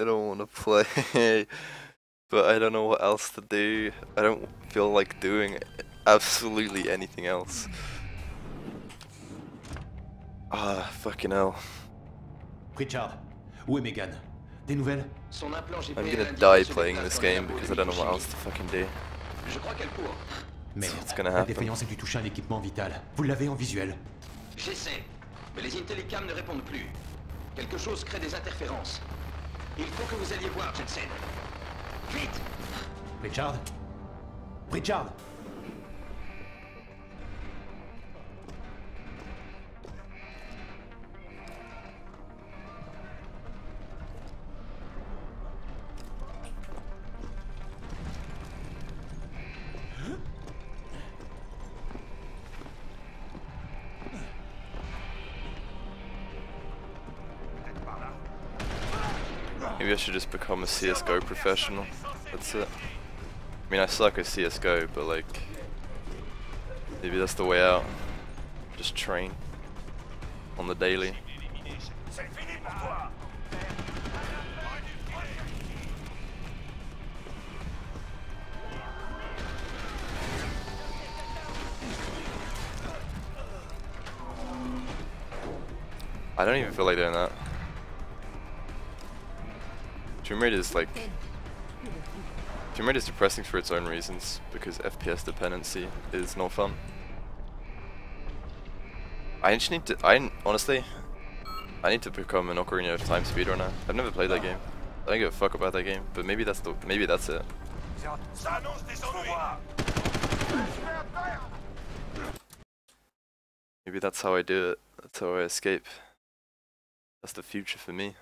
I don't want to play, but I don't know what else to do. I don't feel like doing absolutely anything else. Ah, fucking hell. Pritchard, où est Megan? Des nouvelles? I'm gonna die playing this game because I don't know what else to fucking do. Je crois qu'elle court. Merde, What's gonna la happen? défaillance a dû toucher un équipement vital. Vous l'avez en visuel? J'essaie, mais les Intellicams ne répondent plus. Quelque chose crée des interférences. Il faut que vous alliez voir, Jensen. Vite! Pritchard? Pritchard! Maybe I should just become a CSGO professional. That's it. I mean, I suck at CSGO, but like, maybe that's the way out. Just train on the daily. I don't even feel like doing that. Tomb Raider is like... Tomb Raider is depressing for its own reasons, because FPS dependency is no fun. I just need to... honestly, I need to become an Ocarina of Time speedrunner. I've never played that game. I don't give a fuck about that game, but maybe that's it. Maybe that's how I do it. That's how I escape. That's the future for me.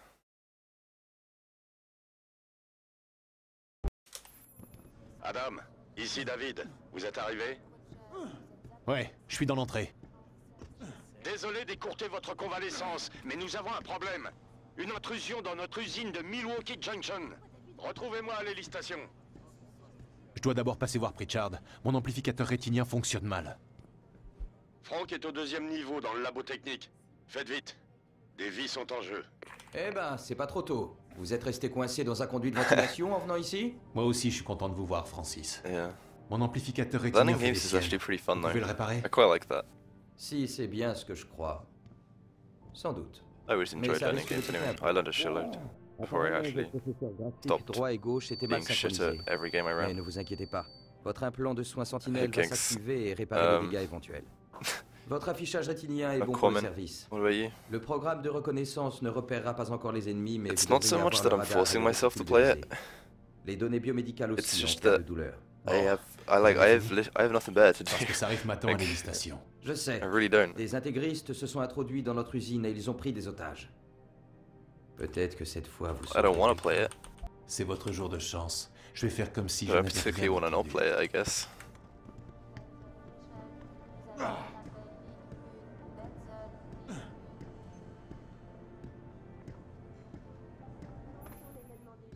Adam, ici David, vous êtes arrivé? Ouais, je suis dans l'entrée. Désolé d'écourter votre convalescence, mais nous avons un problème. Une intrusion dans notre usine de Milwaukee Junction. Retrouvez-moi à l'hélistation. Je dois d'abord passer voir Pritchard. Mon amplificateur rétinien fonctionne mal. Frank est au 2e niveau dans le labo technique. Faites vite. Des vies sont en jeu. Eh ben, c'est pas trop tôt. Vous êtes resté coincé dans un conduit de ventilation en venant ici? Moi aussi, je suis content de vous voir, Francis. Yeah. Mon amplificateur rétinien Learning fait games des is siennes. actually pretty fun Vous though. pouvez le réparer? I quite like that. Si, c'est bien ce que je crois. Sans doute. I always Mais enjoyed ça learning risque de games coûter anyway. un peu. I learned a shitload before I actually stopped Droit et gauche étaient mal being shit synchronisés. at every game I Mais ran. ne vous inquiétez pas. Votre implant de soins sentinelle va Thanks. s'activer et réparer les dégâts éventuels. Votre affichage rétinien est bon pour le Aquaman. service. What about you? Le programme de reconnaissance ne repérera pas encore les ennemis, mais It's vous not devriez so much avoir that le I'm radar forcing et myself to le play it. pulvérisé. Les données biomédicales It's aussi en just cas that de douleur. I have nothing better to Parce que do. ça arrive m'attend à l'hélistation. Je sais. I really don't. Des intégristes se sont introduits dans notre usine et ils ont pris des otages. Peut-être que cette fois vous I don't saurez want to quelque play chose. it. C'est votre jour de chance. Je vais faire comme si But je I n'avais particularly rien want to not entendu. play it, I guess.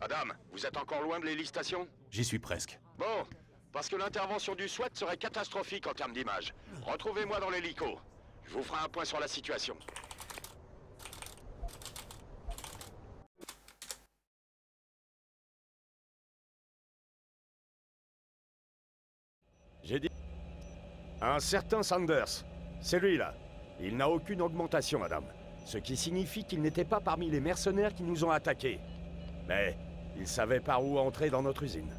Adam, vous êtes encore loin de l'hélistation? J'y suis presque. Bon, parce que l'intervention du SWAT serait catastrophique en termes d'image. Retrouvez-moi dans l'hélico. Je vous ferai un point sur la situation. J'ai dit... Un certain Sanders. C'est lui là. Il n'a aucune augmentation, madame. Ce qui signifie qu'il n'était pas parmi les mercenaires qui nous ont attaqués. Mais il savait par où entrer dans notre usine.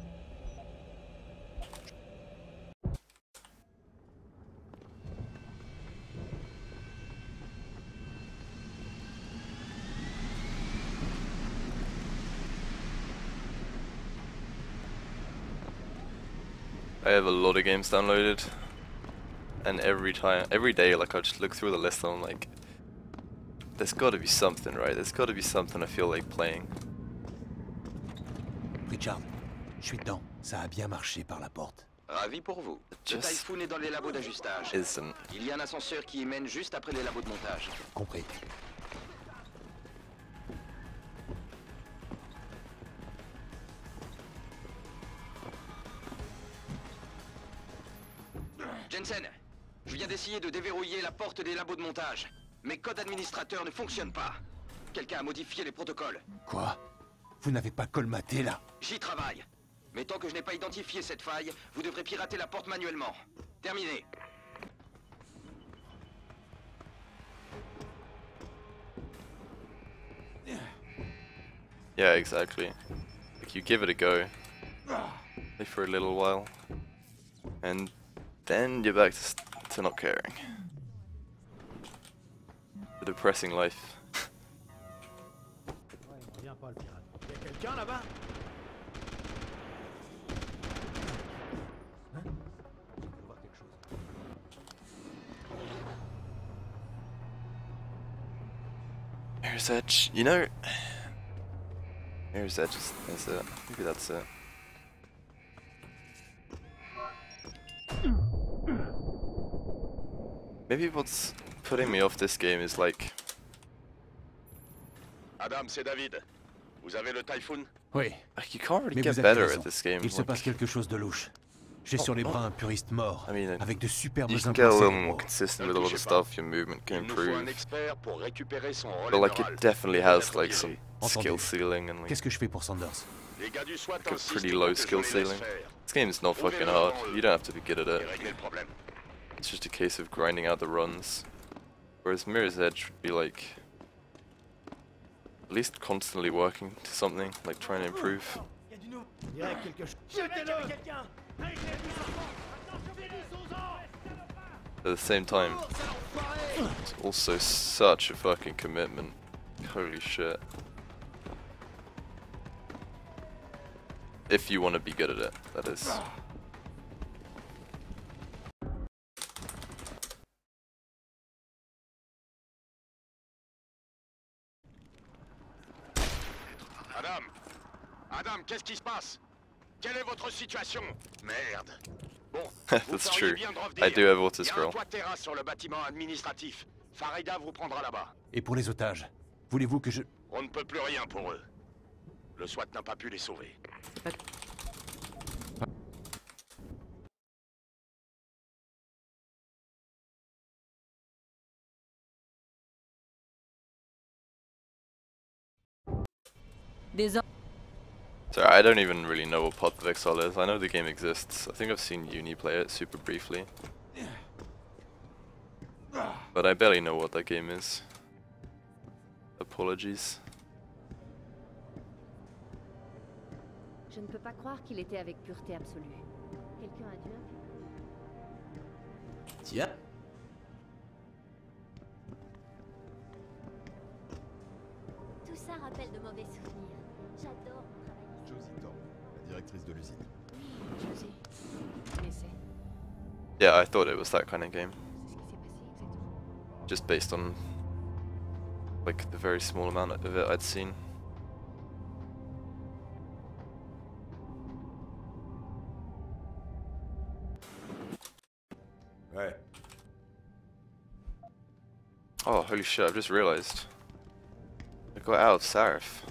I have a lot of games downloaded, and every day, like I just look through the list and I'm like, there's got to be something, right? There's got to be something I feel like playing. Richard, je suis dedans. Ça a bien marché par la porte. Ravi pour vous. Le Just Typhoon est dans les labos d'ajustage. Isn't. Il y a un ascenseur qui y mène juste après les labos de montage. Compris. Jensen, je viens d'essayer de déverrouiller la porte des labos de montage. Mes codes administrateurs ne fonctionnent pas. Quelqu'un a modifié les protocoles. Quoi? Vous n'avez pas colmaté là? J'y travaille. Mais tant que je n'ai pas identifié cette faille, vous devrez pirater la porte manuellement. Terminé. Yeah, exactly. Like, you give it a go. Play for a little while. And then you're back to not caring. The depressing life. Quelqu'un là-bas? Mirror's Edge, you know... Mirror's Edge is it. Maybe that's it. Maybe what's putting me off this game is like... Adam, c'est David. Vous avez le Typhoon? Oui, Like, you can't really mais get vous avez better raison. at this game. Il se Like, passe quelque chose de louche. J'ai sur les bras un puriste mort, I mean, avec de superbes you can get a implants little more cérébraux. consistent with a lot of stuff, your movement can Il nous faut un improve. expert pour récupérer son relais But like, neural. it definitely has like some Entendu. skill ceiling and like Qu'est-ce que je fais pour Sanders? Les gars du SWAT a insistent pretty pour low que je skill les laisse ceiling. faire. This game's not fucking hard. You don't have to be good at Et it. régler le problème. It's just a case of grinding out the runs. Whereas Mirror's Edge would be like at least constantly working to something, like trying to improve. At the same time, it's also such a fucking commitment. Holy shit. If you want to be good at it, that is. Adam! Adam, qu'est-ce qui se passe? Quelle est votre situation? Merde. Bon, vous That's feriez true. bien de I revenir. do have Il y a un auto-scroll. toit de terrasse sur le bâtiment administratif. Farida vous prendra là-bas. Et pour les otages, voulez-vous que je... On ne peut plus rien pour eux. Le SWAT n'a pas pu les sauver. Sorry, I don't even really know what Path of Exile is. I know the game exists. I think I've seen Uni play it super briefly. But I barely know what that game is. Apologies. Je ne peux pas croire qu'il était avec pureté absolue. Quelqu'un a dû... Tiens. Tout ça rappelle de mauvais souvenirs. J'adore travailler ici. Josie Thorpe, la directrice de l'usine. Oui, Josie. Mais c'est... Yeah, I thought it was that kind of game. C'est ce qui s'est passé exactement. Just based on like the very small amount of it I'd seen. Ouais. Oh, holy shit, I've just realized. I got out of Sarif.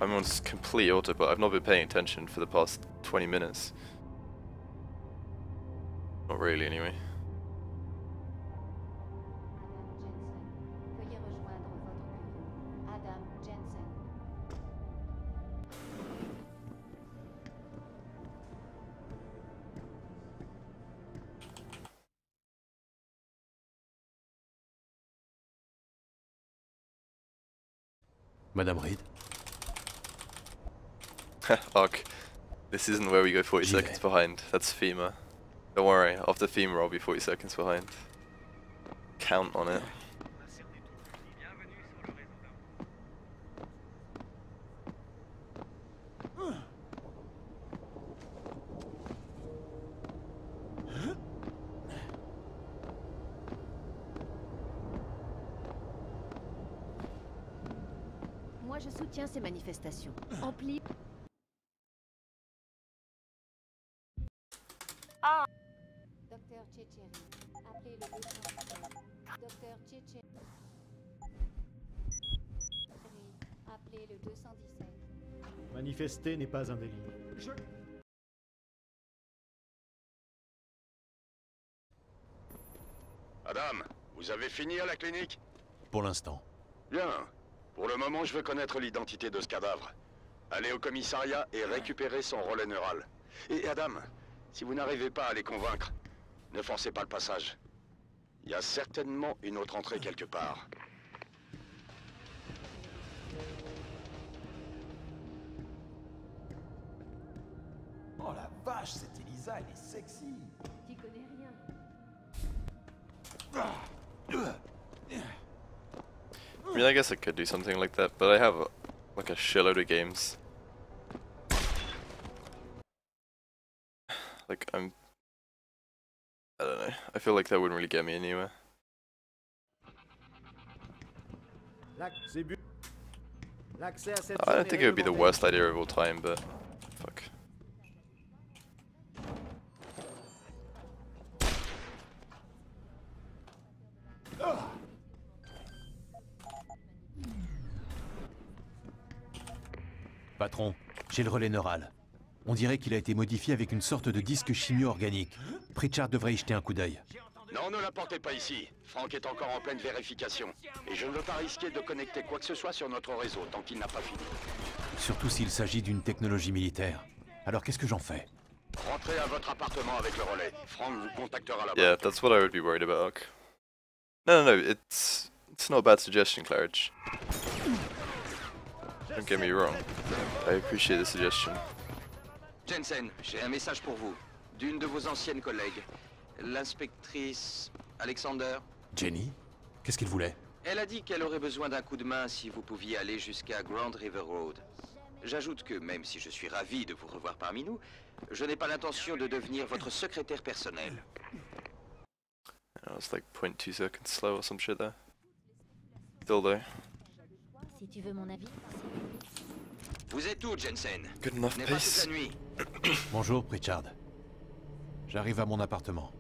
I'm on complete autopilot. I've not been paying attention for the past 20 minutes. Not really, anyway. Veuillez rejoindre votre bureau. Adam Jensen. Madame Reed? Ark, this isn't where we go 40 J'y vais. seconds behind. That's FEMA. Don't worry, after FEMA I'll be 40 seconds behind. Count on it. Moi, je soutiens ces manifestations. Ampli... Docteur Tchétchéry. Appelez le 217. Docteur Tchétchéry. Appelez le 217. Manifester n'est pas un délit. Adam, vous avez fini à la clinique? Pour l'instant. Bien. Pour le moment, je veux connaître l'identité de ce cadavre. Allez au commissariat et récupérer son relais neural. Et Adam, si vous n'arrivez pas à les convaincre, ne forcez pas le passage. Il y a certainement une autre entrée quelque part. Oh la vache, cette Elisa, elle est sexy. T'y connais rien. I mean, I guess I could do something like that, but I have like a shitload of games. Like I don't know. I feel like that wouldn't really get me anywhere. I don't think it would be the worst idea of all time, but fuck. Patron, j'ai le relais neural. On dirait qu'il a été modifié avec une sorte de disque chimio-organique. Pritchard devrait y jeter un coup d'œil. Non, ne l'apportez pas ici. Frank est encore en pleine vérification. Et je ne veux pas risquer de connecter quoi que ce soit sur notre réseau tant qu'il n'a pas fini. Surtout s'il s'agit d'une technologie militaire. Alors qu'est-ce que j'en fais? Rentrez à votre appartement avec le relais. Frank vous contactera là-bas. Yeah, that's what I would be worried about. Okay. No, it's not a bad suggestion, Claridge. Don't get me wrong. I appreciate the suggestion. Jensen, j'ai un message pour vous. D'une de vos anciennes collègues, l'inspectrice Alexander. Jenny? Qu'est-ce qu'il voulait? Elle a dit qu'elle aurait besoin d'un coup de main si vous pouviez aller jusqu'à Grand River Road. J'ajoute que même si je suis ravi de vous revoir parmi nous, je n'ai pas l'intention de devenir votre secrétaire personnel. I was like 0.2 seconds slow or some shit there. Still though. Si tu veux mon avis. Vous êtes où, Jensen? Good enough Ce n'est pas toute pace. la nuit. Bonjour, Pritchard. J'arrive à mon appartement.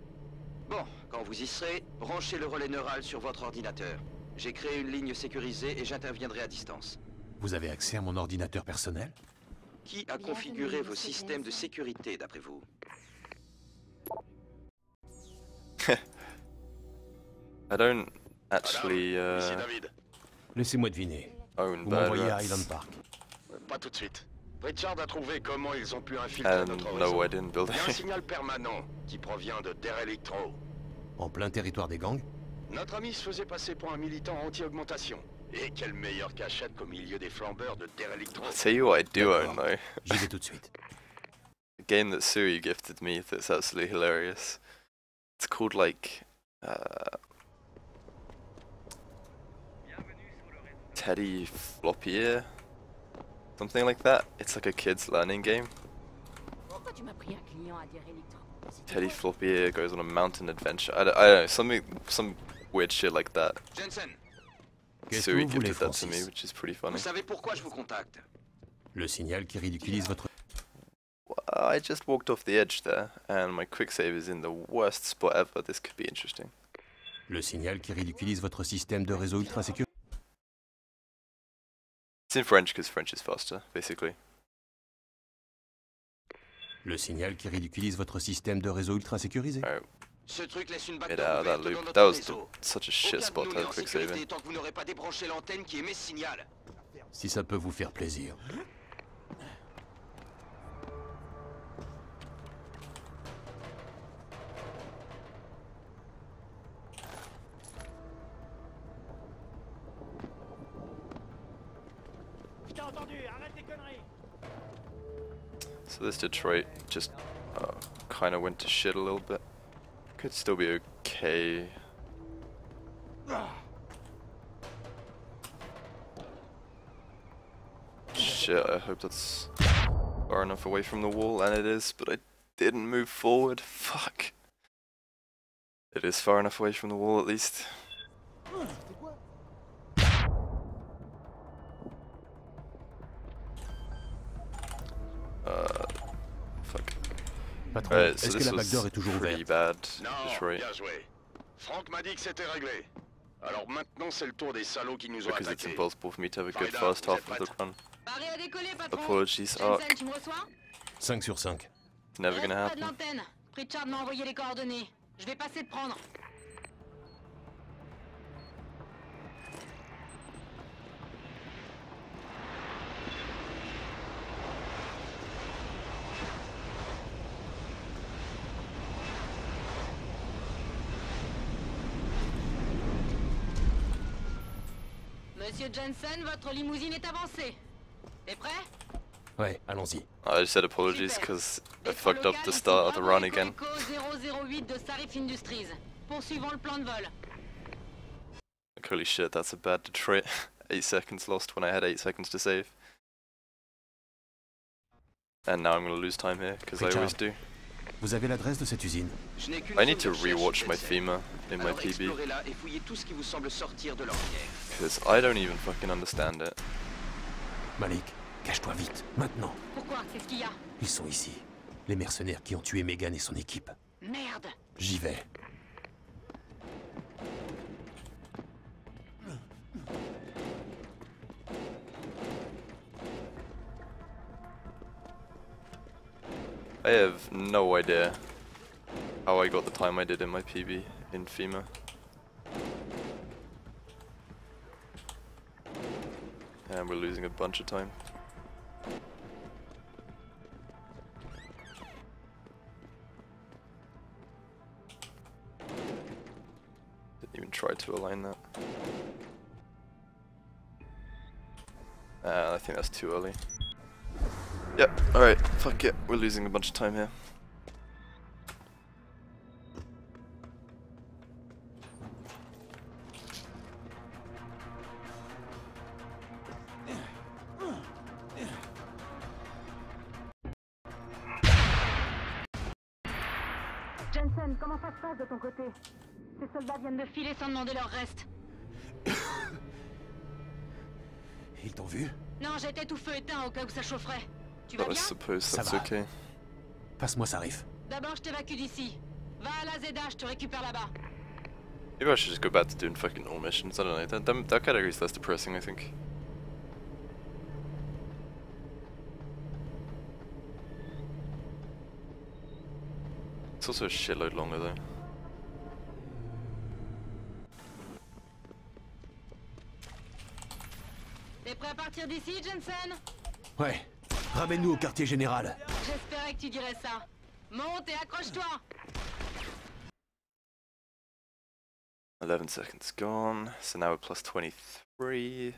Bon, quand vous y serez, branchez le relais neural sur votre ordinateur. J'ai créé une ligne sécurisée et j'interviendrai à distance. Vous avez accès à mon ordinateur personnel? Qui a configuré vos systèmes de sécurité, d'après vous? I don't actually Ici David. Laissez-moi deviner. own Vous bad m'envoyez à rats. Island Park. Pas tout de suite. Richard a trouvé comment ils ont pu infiltrer And notre no, réseau. I didn't build Il y a un it. signal permanent qui provient de Derelictro. En plein territoire des gangs? Notre ami se faisait passer pour un militant anti-augmentation. Et quelle meilleure cachette qu'au milieu des flambeurs de Derelictro. I'll tell you what I do own D'accord. though. J'y vais tout de suite. A game that Sui gifted me that's absolutely hilarious. It's called like Teddy Floppier, something like that. It's like a kid's learning game. Pourquoi tu m'as pris un client à Derelictro? Teddy Floppier goes on a mountain adventure. I don't know, some weird shit like that. Jensen, Qu'est-ce que Sui vous voulez, gifted that to me, Francis? which is pretty funny. vous savez pourquoi je vous contacte? Le signal qui ridiculise votre... I just walked off the edge there, and my quick save is in the worst spot ever. This could be interesting. Le signal qui ridiculise votre système de réseau ultra sécurisé. It's in French because French is faster, basically. Le signal qui ridiculise votre système de réseau ultra sécurisé. Alright, Ce truc laisse une get backdoor out of that ouverte dans loop. notre That was réseau. such a shit Aucun de spot nous to n'est have en quick sécurité saving. tant que vous n'aurez pas débranché l'antenne qui émet ce signal. Si ça peut vous faire plaisir. So this Detroit just kind of went to shit a little bit. Could still be okay. Shit, I hope that's far enough away from the wall, and it is, but I didn't move forward. Fuck. It is far enough away from the wall at least. Fuck. Patron, Alright, so est-ce que this la was backdoor est toujours pretty ouverte? bad, Non, Detroit, bien joué. Frank m'a dit que c'était réglé. Alors maintenant, c'est le tour des salauds qui nous ont because it's attaqués. impossible for me to have a good Farida, first vous half êtes of the prête? run. Paré à décoller, patron. Apologies, Jensen, Ark. tu me reçois? 5 sur 5. It's never gonna Reste près de happen. l'antenne. Pritchard m'a envoyé les coordonnées. Je vais passer te prendre. Monsieur Jensen, votre limousine est avancée. T'es prêt? Ouais, allons-y. I just said apologies because I fucked up the start of the run again. 008 de Sarif Industries. Poursuivons le plan de vol. Like, holy shit, that's a bad Detroit. 8 seconds lost when I had 8 seconds to save. And now I'm gonna lose time here, because I always do. Vous avez l'adresse de cette usine? I need to rewatch my FEMA in my Alors PB. explorez-la et fouillez tout ce qui vous semble sortir de l'ordinaire. Because I don't even fucking understand it. Malik, cache-toi vite, maintenant. Pourquoi? Qu'est-ce qu'il y a? Ils sont ici. Les mercenaires qui ont tué Megan et son équipe. Merde! J'y vais. I have no idea how I got the time I did in my PB in FEMA. And we're losing a bunch of time. Didn't even try to align that. I think that's too early. Yep, alright, fuck it, we're losing a bunch of time here. Jensen, comment ça se passe de ton côté? Ces soldats viennent de filer sans demander leur reste. Ils t'ont vu? Non, j'étais tout feu éteint au cas où ça chaufferait. Tu But vas I bien? suppose Ça that's va. okay. Passe-moi Sarif. D'abord, je t'évacue d'ici. Va à la Zeda, je te récupère là-bas. Maybe I should just go back to doing fucking all missions, I don't know, that category is less depressing, I think. It's also a shitload longer though. T'es prêt à partir d'ici, Jensen? Ouais. Ramène-nous au quartier général. J'espérais que tu dirais ça. Monte et accroche-toi. 11 seconds gone, so now we're plus 23.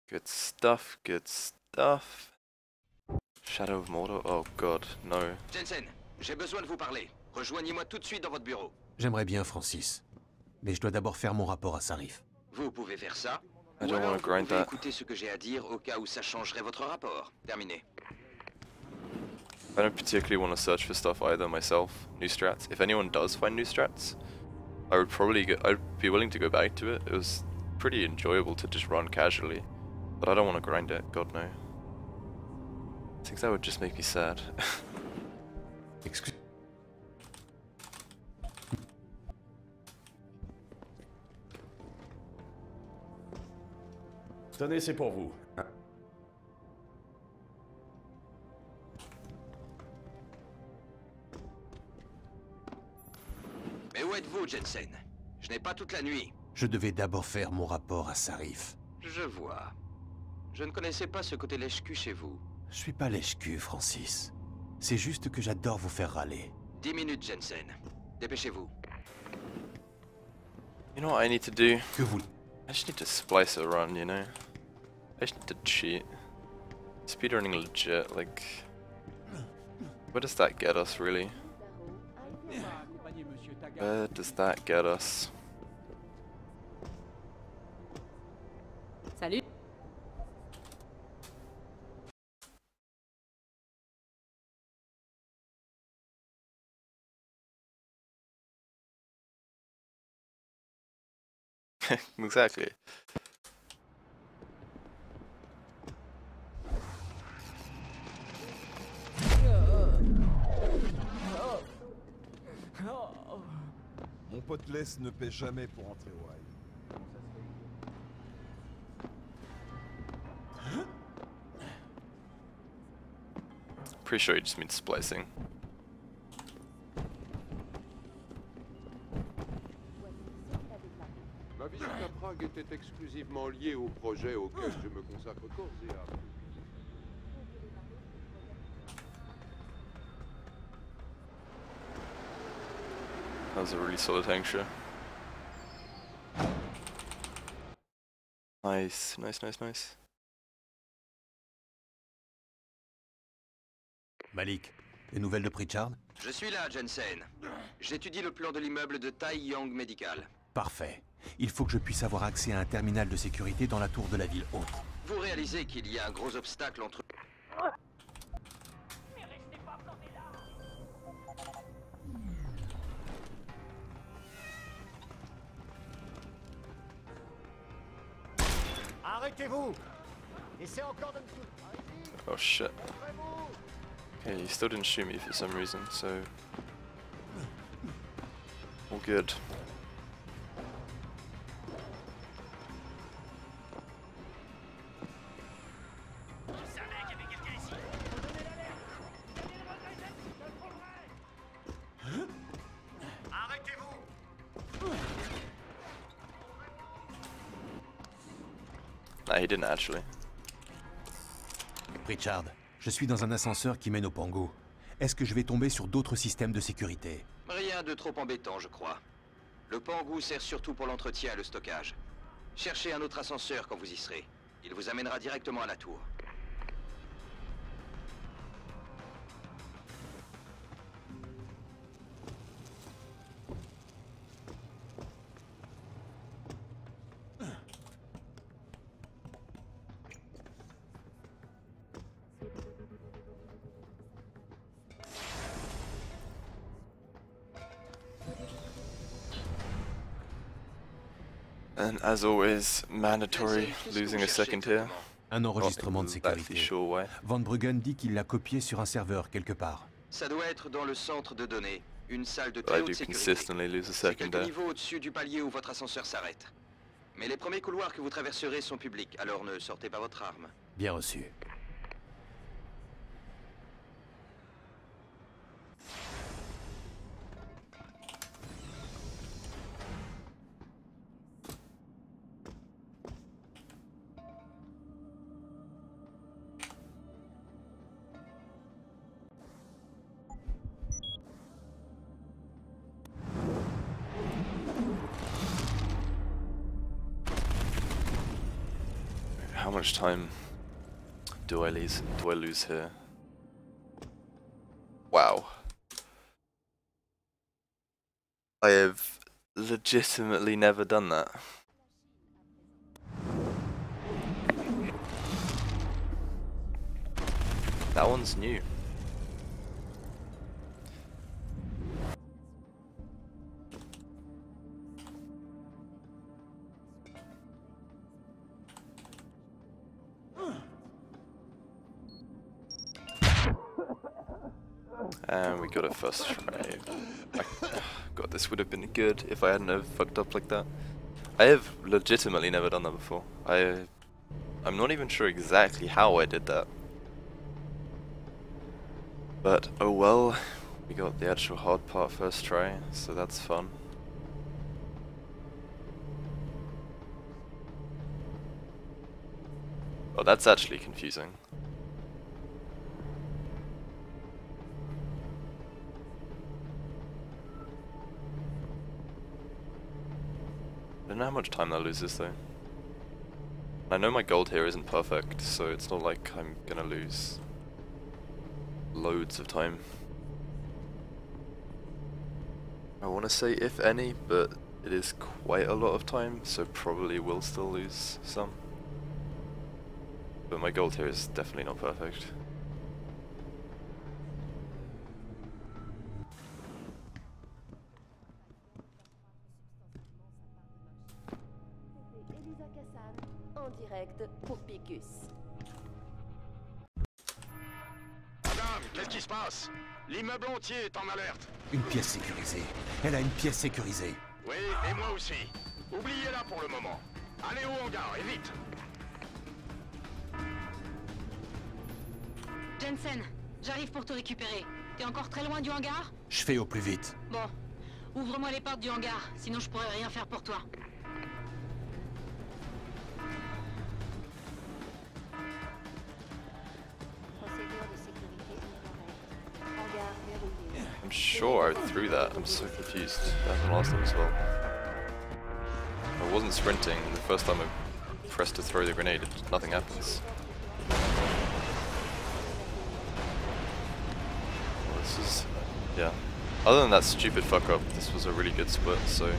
Good stuff, good stuff. Shadow of Mordor, oh god, no. Jensen, j'ai besoin de vous parler. Rejoignez-moi tout de suite dans votre bureau. J'aimerais bien, Francis. Mais je dois d'abord faire mon rapport à Sarif. Vous pouvez faire ça. I Ou don't alors wanna vous grind pouvez that. écouter ce que j'ai à dire au cas où ça changerait votre rapport. Terminé. I don't particularly want to search for stuff either myself, new strats. If anyone does find new strats, I would probably I'd be willing to go back to it. It was pretty enjoyable to just run casually, but I don't want to grind it, god no. I think that would just make me sad. Excuse. Tenez, c'est pour vous. Mais où êtes-vous, Jensen? Je n'ai pas toute la nuit. Je devais d'abord faire mon rapport à Sarif. Je vois. Je ne connaissais pas ce côté lèche-cul chez vous. Je suis pas lèche-cul, Francis. C'est juste que j'adore vous faire râler. 10 minutes, Jensen. Dépêchez-vous. You know what I need to do? Que vous... I just need to splice a run, you know? I just need to cheat. Speedrunning legit, like... Where does that get us, really? Where does that get us? Salut. Exactly. Mon pote laisse ne paie jamais pour entrer au rail. Pretty sure he just means splicing. Ma visite à Prague était exclusivement liée au projet auquel je me consacre corps et âme. That was a really solid hang show. Nice, nice, nice, nice. Malik, des nouvelles de Pritchard? Je suis là, Jensen. J'étudie le plan de l'immeuble de Tai Yang Medical. Parfait. Il faut que je puisse avoir accès à un terminal de sécurité dans la tour de la ville haute. Vous réalisez qu'il y a un gros obstacle entre... Arrêtez-vous! Et c'est encore de me... Oh shit. Okay, he still didn't shoot me for some reason, so... all good. Nah, he didn't actually. Pritchard, je suis dans un ascenseur qui mène au Pango. Est-ce que je vais tomber sur d'autres systèmes de sécurité? Rien de trop embêtant, je crois. Le Pangu sert surtout pour l'entretien et le stockage. Cherchez un autre ascenseur quand vous y serez. Il vous amènera directement à la tour. And as always, mandatory losing a second here. Un enregistrement de sécurité. Sure way. Van Bruggen dit qu'il l'a copié sur un serveur quelque part. Ça doit être dans le centre de données. Une salle de I très do haute sécurité. consistently lose a C'est second quelques there. niveaux au-dessus du palier où votre ascenseur s'arrête. Mais les premiers couloirs que vous traverserez sont publics, alors ne sortez pas votre arme. Bien reçu. How much time do I lose here? Wow. I have legitimately never done that. That one's new. And we got a first try. God, this would have been good if I hadn't have fucked up like that. I have legitimately never done that before. I'm not even sure exactly how I did that. But oh well, we got the actual hard part first try, so that's fun. Oh, that's actually confusing. I don't know how much time that loses though. I know my gold here isn't perfect, so it's not like I'm gonna lose loads of time. I want to say if any, but it is quite a lot of time, so probably will still lose some. But my gold here is definitely not perfect. Elisa Kassan, en direct pour Picus. Madame, qu'est-ce qui se passe? L'immeuble entier est en alerte. Une pièce sécurisée. Elle a une pièce sécurisée. Oui, et moi aussi. Oubliez-la pour le moment. Allez au hangar, et vite. Jensen, j'arrive pour te récupérer. T'es encore très loin du hangar? Je fais au plus vite. Bon, ouvre-moi les portes du hangar, sinon je pourrais rien faire pour toi. Procédure de sécurité incorrecte. Hangar verrouillé. I'm sure I threw that. I'm so confused. That happened last time as well. I wasn't sprinting the first time I press to throw the grenade, nothing happens. Well, this is, yeah. Other than that stupid fuck up, this was a really good split, so.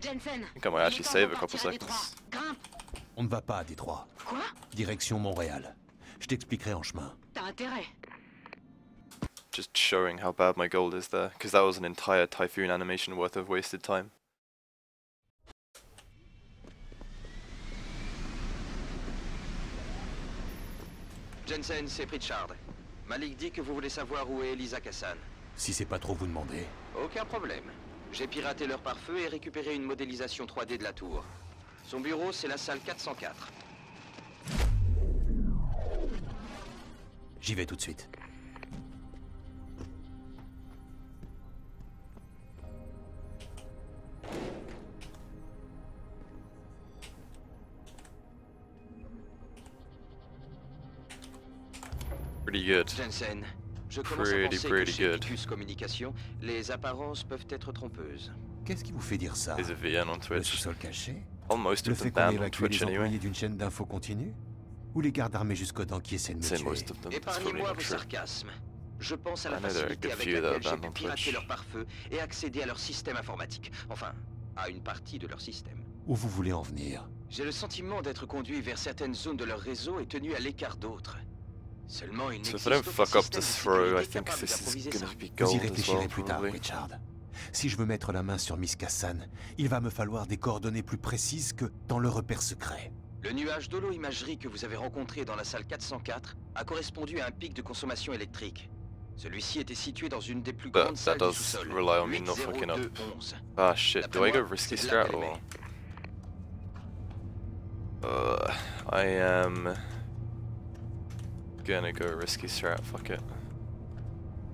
I think I might actually save a couple seconds. On ne va pas à Détroit. Quoi? Direction Montréal. Je t'expliquerai en chemin. T'as intérêt. Just showing how bad my gold is there, because that was an entire Typhoon animation worth of wasted time. Jensen, c'est Pritchard. Malik dit que vous voulez savoir où est Elisa Kassan. Si c'est pas trop vous demander. Aucun problème. J'ai piraté leur pare-feu et récupéré une modélisation 3D de la tour. Son bureau, c'est la salle 404. J'y vais tout de suite. Pretty good. Jensen, je commence à penser que chez Picus Communication, les apparences peuvent être trompeuses. Qu'est-ce qui vous fait dire ça? There's a VN on Le Twitch. sous-sol caché? Almost Le of fait them qu'on ait banned on évacué Twitch les anyway. employés d'une chaîne d'infos continue? Ou les gardes armés jusqu'aux dents qui essaient de me Say tuer? most of them. That's probably Épargnez-moi not vos true. sarcasmes. Je pense à la I know there are a facilité good avec few that are laquelle j'ai banned pu on pirater Twitch. leur pare-feu et accéder à leur système informatique. Enfin, à une partie de leur système. Où vous voulez en venir? J'ai le sentiment d'être conduit vers certaines zones de leur réseau et tenu à l'écart d'autres. Seulement une So if I don't fuck up this throw, I think this is gonna be Vous y gold as réfléchirez well, plus tard, probably. Richard. Si je veux mettre la main sur Miss Kassan, il va me falloir des coordonnées plus précises que dans le repère secret. Le nuage d'holo-imagerie que vous avez rencontré dans la salle 404 a correspondu à un pic de consommation électrique. Celui-ci était situé dans une des plus grandes salles du does sous-sol. rely on me not fucking up. 80211. Ah shit, do I go D'après risky moi, c'est de là strat qu'elle or? I am gonna go risky strat, fuck it.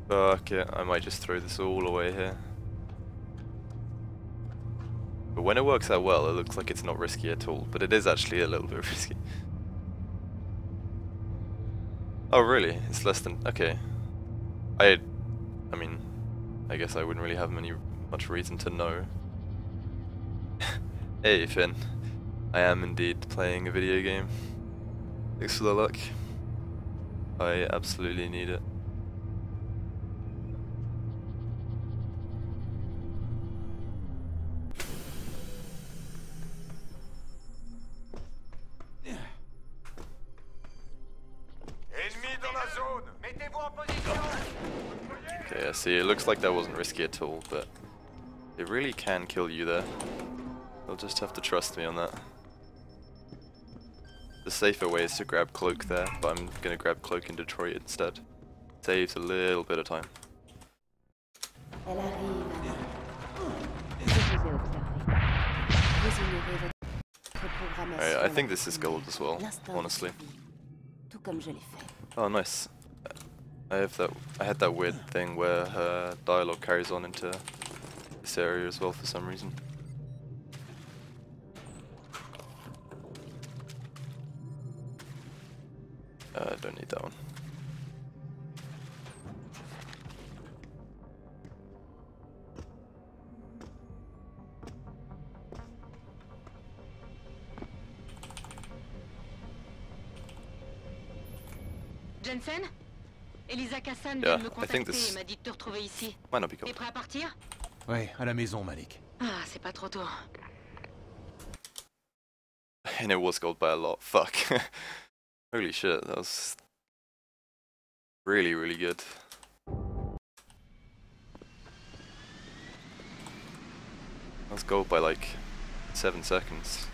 Fuck it, I might just throw this all away here. But when it works out well, it looks like it's not risky at all, but it is actually a little bit risky. Oh really? It's less than... okay. I mean, I guess I wouldn't really have much reason to know. Hey Finn, I am indeed playing a video game. Thanks for the luck. I absolutely need it. Okay, I see, it looks like that wasn't risky at all, but they really can kill you there. You'll just have to trust me on that. The safer way is to grab Cloak there, but I'm gonna grab Cloak in Detroit instead. Saves a little bit of time. Elle arrive. Je vous ai observé. Vous ignorez votre programmation. Alright, I think this is gold as well, honestly. Tout comme je l'ai fait. Oh, nice. I had that weird thing where her dialogue carries on into this area as well for some reason. I don't need that one. Jensen? Elisa Kassan Yeah, vient de me I think contacter this et m'a dit de te retrouver ici. might not be gold. T'es prêt à partir? Ouais, à la maison, Malik. Ah, c'est pas trop tôt. And it was gold by a lot. Fuck. Holy shit, that was really, really good. That was gold by like 7 seconds.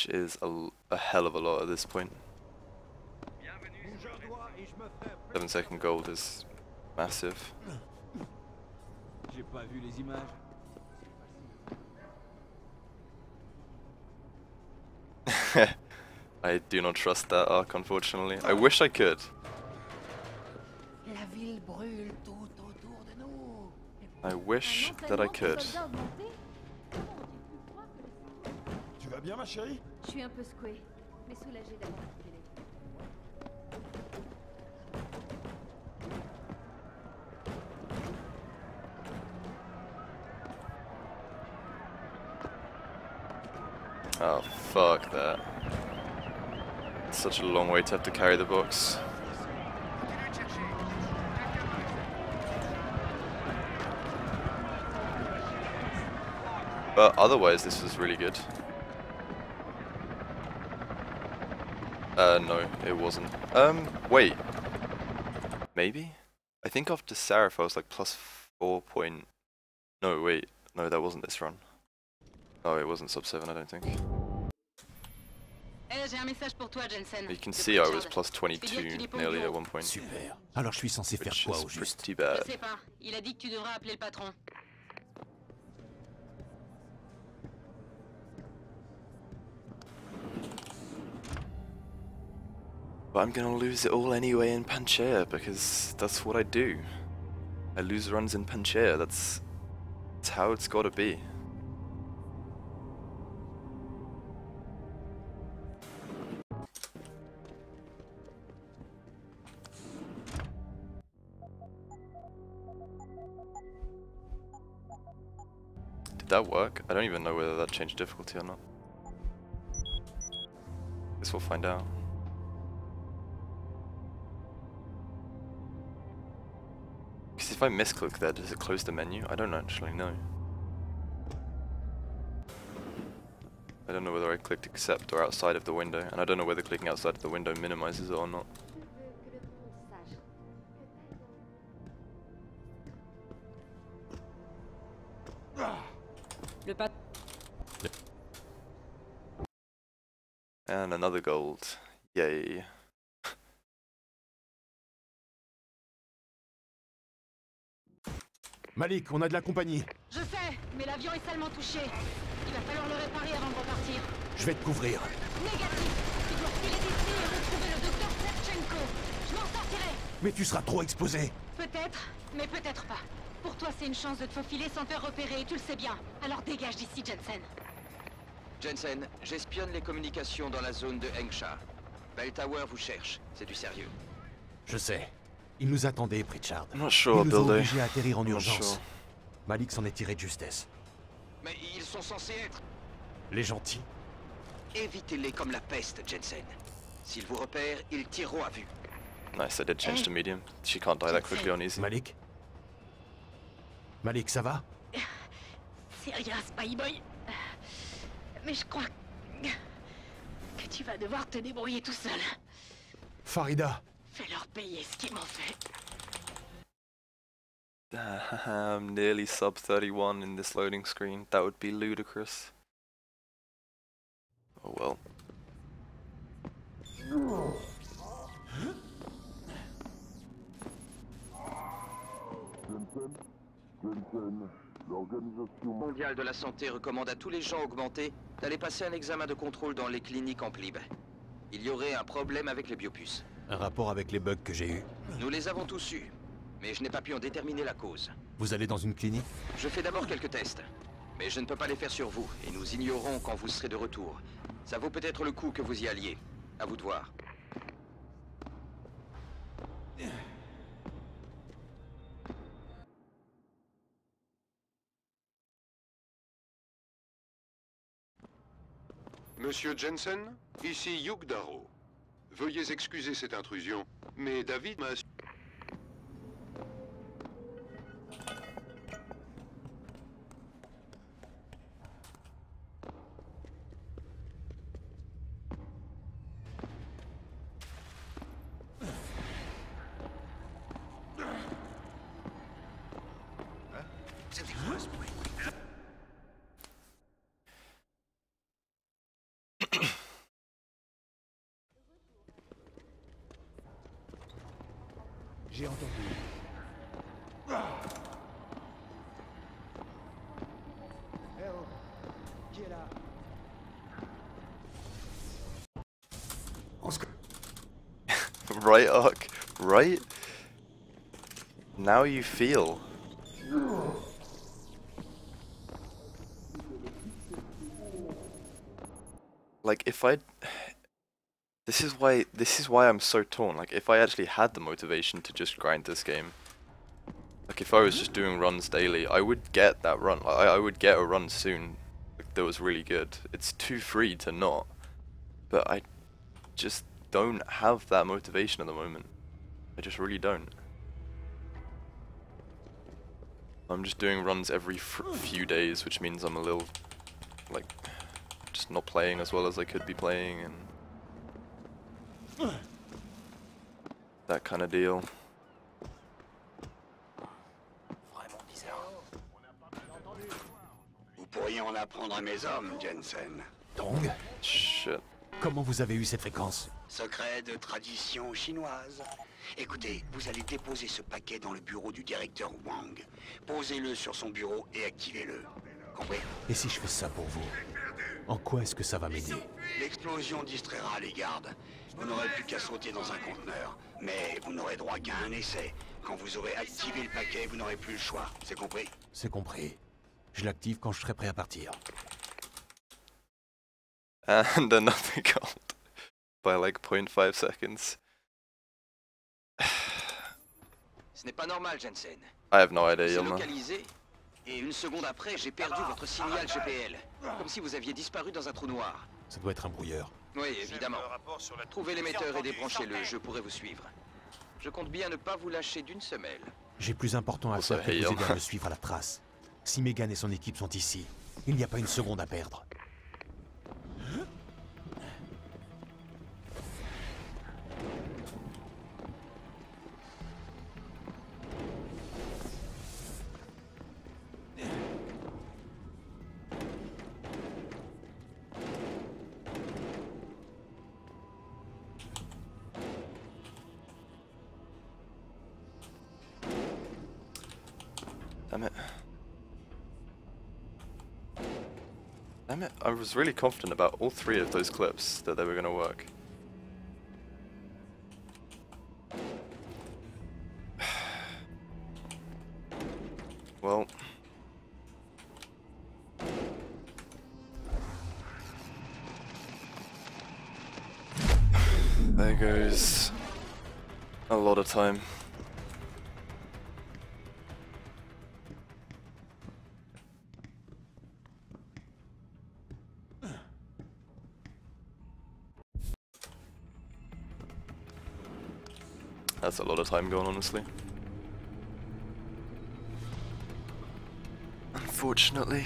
Which is a hell of a lot at this point. 7-second gold is massive. J'ai pas vu les images. I do not trust that arc, unfortunately. I wish I could. La ville brûle tout autour de nous. Et I wish that I could. Tu vas bien, ma chérie? Je suis un peu secouée, mais soulagée d'avoir trouvé les... Oh, fuck that. It's such a long way to have to carry the box. But otherwise, this was really good. No, it wasn't. Wait. Maybe? I think after Seraph I was like plus 4 point... No, wait. No, that wasn't this run. Oh, it wasn't sub 7, I don't think. You can see I was plus 22 nearly at one point. Super. Alors je suis censé faire Which quoi is au juste? pretty bad. Je sais pas. Il a dit que tu devrais appeler le patron. But I'm gonna lose it all anyway in Panchaea because that's what I do. I lose runs in Panchaea, that's how it's gotta be. Did that work? I don't even know whether that changed difficulty or not. Guess we'll find out. Because if I misclick that, does it close the menu? I don't actually know. I don't know whether I clicked accept or outside of the window, and I don't know whether clicking outside of the window minimizes it or not. And another gold. Yay. Malik, on a de la compagnie. Je sais, mais l'avion est salement touché. Il va falloir le réparer avant de repartir. Je vais te couvrir. Négatif. Tu dois filer d'ici et retrouver le docteur Serchenko. Je m'en sortirai. Mais tu seras trop exposé. Peut-être, mais peut-être pas. Pour toi, c'est une chance de te faufiler sans te faire repérer, tu le sais bien. Alors dégage d'ici, Jensen. Jensen, j'espionne les communications dans la zone de Hengsha. Bell Tower vous cherche, c'est du sérieux. Je sais. Il nous attendait, Pritchard. Not sure, Ils nous ont Builder. obligés à atterrir en Not urgence. sure. Malik s'en est tiré de justesse. Mais ils sont censés être... Les gentils. Évitez-les comme la peste, Jensen. S'ils vous repèrent, ils tireront à vue. Nice, I did change to medium. She can't die that quickly on easy. Malik? Malik, ça va? C'est rien, Spy Boy. Mais je crois que tu vas devoir te débrouiller tout seul. Farida. Fais-leur payer ce qu'ils m'ont fait. Damn, nearly sub 31 in this loading screen. That would be ludicrous. Oh well. L'Organisation mondiale de la santé recommande à tous les gens augmentés d'aller passer un examen de contrôle dans les cliniques en plib. Il y aurait un problème avec les biopuces. Un rapport avec les bugs que j'ai eus. Nous les avons tous eus, mais je n'ai pas pu en déterminer la cause. Vous allez dans une clinique? Je fais d'abord quelques tests, mais je ne peux pas les faire sur vous, et nous ignorons quand vous serez de retour. Ça vaut peut-être le coup que vous y alliez. À vous de voir. Monsieur Jensen, ici Hugh Darrow. Veuillez excuser cette intrusion, mais David m'a... J'ai entendu. Eh oh, qui est là? Right, Ark? Right? Now you feel. like if I, this is why I'm so torn. Like if I actually had the motivation to just grind this game, like if I was just doing runs daily, I would get that run. I would get a run soon that was really good. It's too free to not, but I just don't have that motivation at the moment. I just really don't. I'm just doing runs every few days, which means I'm a little, like, just not playing as well as I could be playing, and that kind of deal. Vous pourriez en apprendre à mes hommes, Jensen. Dong? Shit. Comment vous avez eu cette fréquence? Secret de tradition chinoise. Écoutez, vous allez déposer ce paquet dans le bureau du directeur Wang. Posez-le sur son bureau et activez-le. Compris? Et si je fais ça pour vous, en quoi est-ce que ça va m'aider? L'explosion distraira les gardes. Vous n'aurez plus qu'à sauter dans un conteneur. Mais vous n'aurez droit qu'à un essai. Quand vous aurez activé le paquet, vous n'aurez plus le choix. C'est compris? C'est compris. Je l'active quand je serai prêt à partir. And another gold by like 0.5 seconds. Ce n'est pas normal, Jensen. I have no idea, C'est Yilma. localisé, et une seconde après, j'ai perdu votre signal GPL. Comme si vous aviez disparu dans un trou noir. Ça doit être un brouilleur. Oui, évidemment. Trouvez l'émetteur et débranchez-le, je pourrai vous suivre. Je compte bien ne pas vous lâcher d'une semelle. J'ai plus important à faire que de vous aider à me suivre à la trace. Si Megan et son équipe sont ici, il n'y a pas une seconde à perdre. Damn it. Damn it. I was really confident about all three of those clips that they were going to work. Well. There goes a lot of time. That's a lot of time gone, honestly. Unfortunately.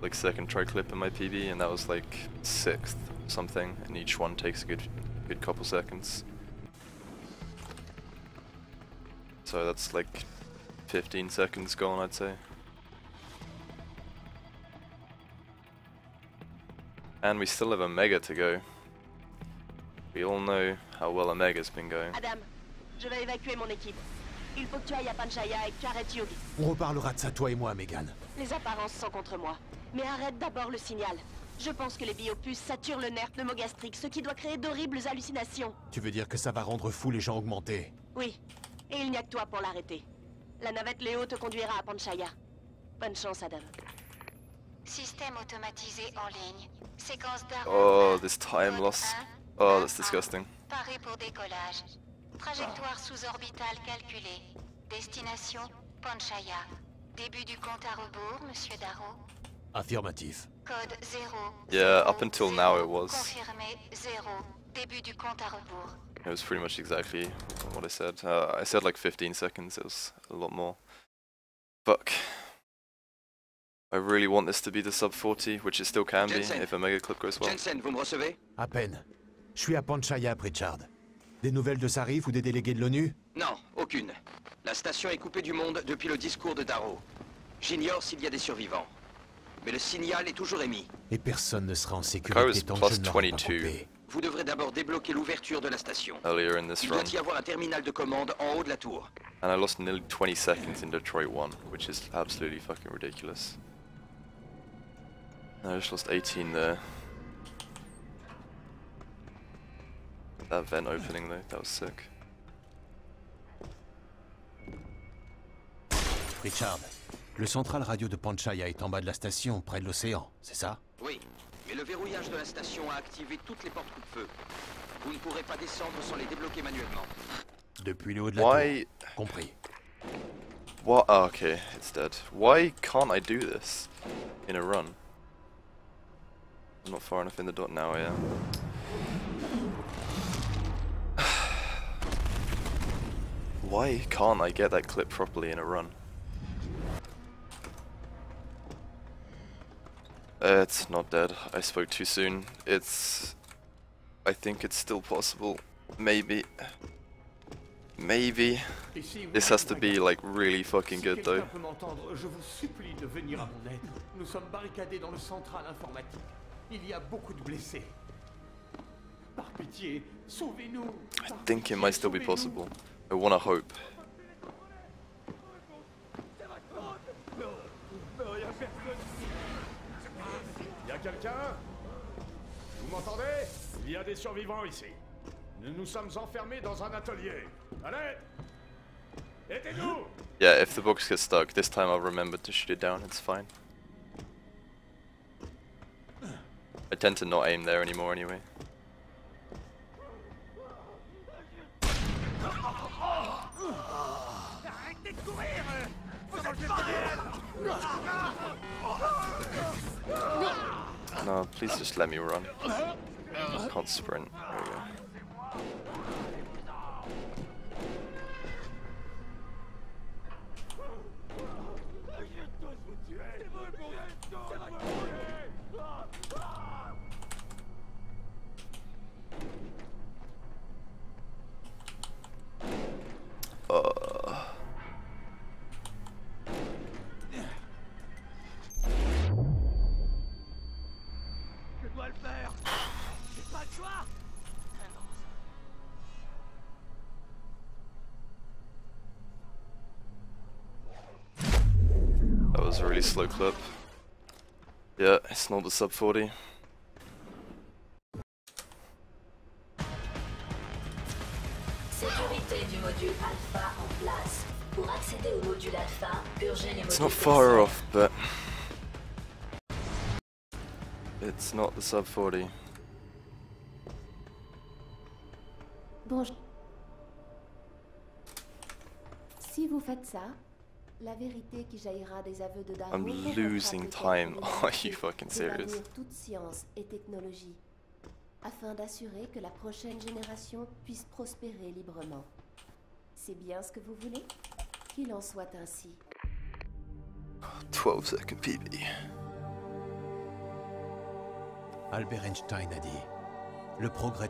Like second try clip in my PB, and that was like 6th something, and each one takes a good couple seconds. So that's like 15 seconds gone, I'd say. And we still have a Mega to go. We all know how well a Mega's been going. Adam, je vais évacuer mon équipe. Il faut que tu ailles à Panchaya et que tu arrêtes Hugh. On reparlera de ça, toi et moi, Megan. Les apparences sont contre moi. Mais arrête d'abord le signal. Je pense que les biopus saturent le nerf pneumogastrique, ce qui doit créer d'horribles hallucinations. Tu veux dire que ça va rendre fou les gens augmentés? Oui. Et il n'y a que toi pour l'arrêter. La navette Léo te conduira à Panchaya. Bonne chance, Adam. Système automatisé en ligne. Séquence d'arrêt. Oh, this time loss. Oh, that's disgusting. Paré pour décollage. Trajectoire sous-orbitale calculée. Destination Panchaya. Début du compte à rebours, Monsieur Darrow. Affirmatif. Code 0. Yeah, up until now it was. Confirmé 0. Début du compte à rebours. It was pretty much exactly what I said. I said like 15 seconds, it was a lot more. Fuck. I really want this to be the sub 40, which it still can be if a mega clip goes well. Jensen, vous me recevez? À peine. Je suis à Panchaya, Pritchard. Des nouvelles de Sarif ou des délégués de l'ONU? Non, aucune. La station est coupée du monde depuis le discours de Darrow. J'ignore s'il y a des survivants. Mais le signal est toujours émis. Et personne ne sera en sécurité tant que je ne l'aurai pas coupé. Vous devrez d'abord débloquer l'ouverture de la station. Earlier in this Il run. doit y avoir un terminal de commande en haut de la tour. And I lost nearly 20 seconds in Detroit 1, which is absolutely fucking ridiculous. I just lost 18 there. That vent opening though, that was sick. Pritchard, le central radio de Panchaya est en bas de la station, près de l'océan, c'est ça? Oui, mais le verrouillage de la station a activé toutes les portes coupe-feu. Vous ne pourrez pas descendre sans les débloquer manuellement. Depuis le haut de la tour. Compris. What? Oh, okay, it's dead. Why can't I do this in a run? I'm not far enough in the dot now, yeah. Why can't I get that clip properly in a run? It's not dead. I spoke too soon. I think it's still possible. Maybe. Maybe. This has to be like really fucking good though. Je vous supplie de venir à mon aide. Nous sommes barricadés dans le central informatique. Il y a beaucoup de blessés. Par pitié, sauvez-nous. I think it might still be possible. I wanna hope. Y a quelqu'un? Vous m'entendez? Il y a des survivants ici. Nous nous sommes enfermés dans un atelier. Allez! Aidez-nous! Yeah, if the box gets stuck, this time I'll remember to shoot it down, it's fine. I tend to not aim there anymore anyway. Arrêtez de courir! Vous êtes pas No, please just let me run. I can't sprint. There we go. Je dois le faire. J'ai pas le choix. That was a really slow clip. Yeah, it's not the sub 40. Sécurité du module Alpha en place. Pour accéder au module Alpha, purgez les It's modules not far personnels. off, but it's not the sub 40. Bonjour. Si vous faites ça, la vérité qui jaillira des aveux de Darrow I'm permettra losing peut-être time. de Are you vérifier fucking de serious? bannir toute science et technologie, afin d'assurer que la prochaine génération puisse prospérer librement. C'est bien ce que vous voulez? Qu'il en soit ainsi. 12-second PB. Albert Einstein a dit, le progrès